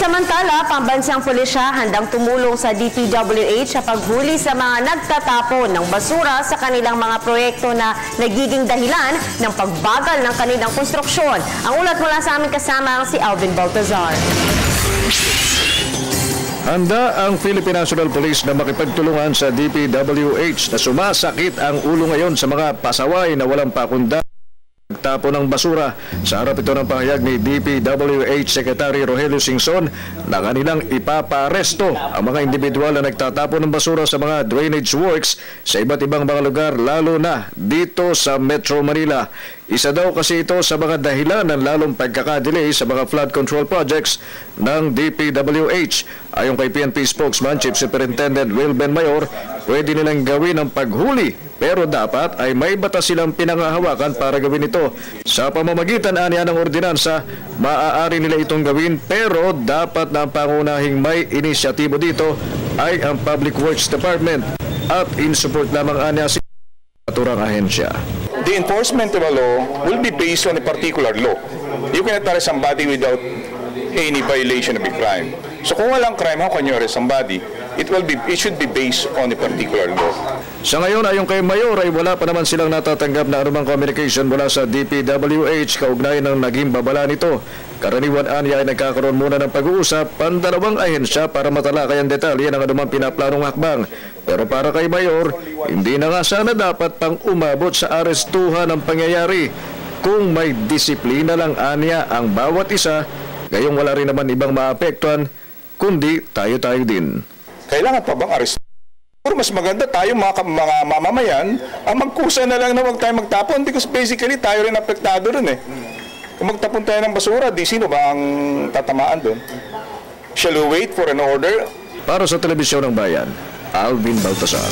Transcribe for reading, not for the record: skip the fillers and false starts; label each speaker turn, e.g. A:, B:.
A: Samantala, pambansang pulisya handang tumulong sa DPWH sa paghuli sa mga nagtatapon ng basura sa kanilang mga proyekto na nagiging dahilan ng pagbagal ng kanilang konstruksyon. Ang ulat mula sa aming kasama si Alvin Baltazar.
B: Handa ang Philippine National Police na makipagtulungan sa DPWH na sumasakit ang ulo ngayon sa mga pasaway na walang pakunda nagtapon ng basura. Sa harap ito ng pahayag ni DPWH Secretary Rogelio Singson na kanilang ipapaaresto ang mga individual na nagtatapon ng basura sa mga drainage works sa iba't ibang mga lugar, lalo na dito sa Metro Manila. Isa daw kasi ito sa mga dahilan ng lalong pagkakadelay sa mga flood control projects ng DPWH. Ayon kay PNP spokesman Chief Superintendent Wilben Mayor, pwede nilang gawin ang paghuli pero dapat ay may batas silang pinangahawakan para gawin ito. Sa pamamagitan aniya ng ordinansa, maaari nila itong gawin pero dapat na ang pangunahing may inisyatibo dito ay ang Public Works Department at in support lamang aniya si naturang ahensya.
C: The enforcement of a law will be based on a particular law. You cannot arrest somebody without any violation of a crime. So kung walang crime, how can you arrest somebody? It should be based on a particular law.
B: Sa ngayon, ayon kay Mayor, ay wala pa naman silang natatanggap na anumang communication mula sa DPWH kaugnay ng naging babala nito. Karaniwan aniya ay nagkakaroon muna ng pag-uusap pandalawang ahensya para matalakay ang detalye ng anumang pinaplanong hakbang. Pero para kay Mayor, hindi na nga sana dapat pang umabot sa arestuhan ng pangyayari. Kung may disiplina lang aniya ang bawat isa, gayong wala rin naman ibang maapektuhan, kundi tayo-tayo din.
C: Kailangan pa bang arrest? Pero mas maganda tayo mga mamamayan ang magkusa na lang na huwag tayo magtapon because basically tayo rin apektado rin eh. Kung magtapon tayo ng basura, di sino ba ang tatamaan doon? Shall we wait for an order?
B: Para sa Telebisyon ng Bayan, Alvin Baltazar.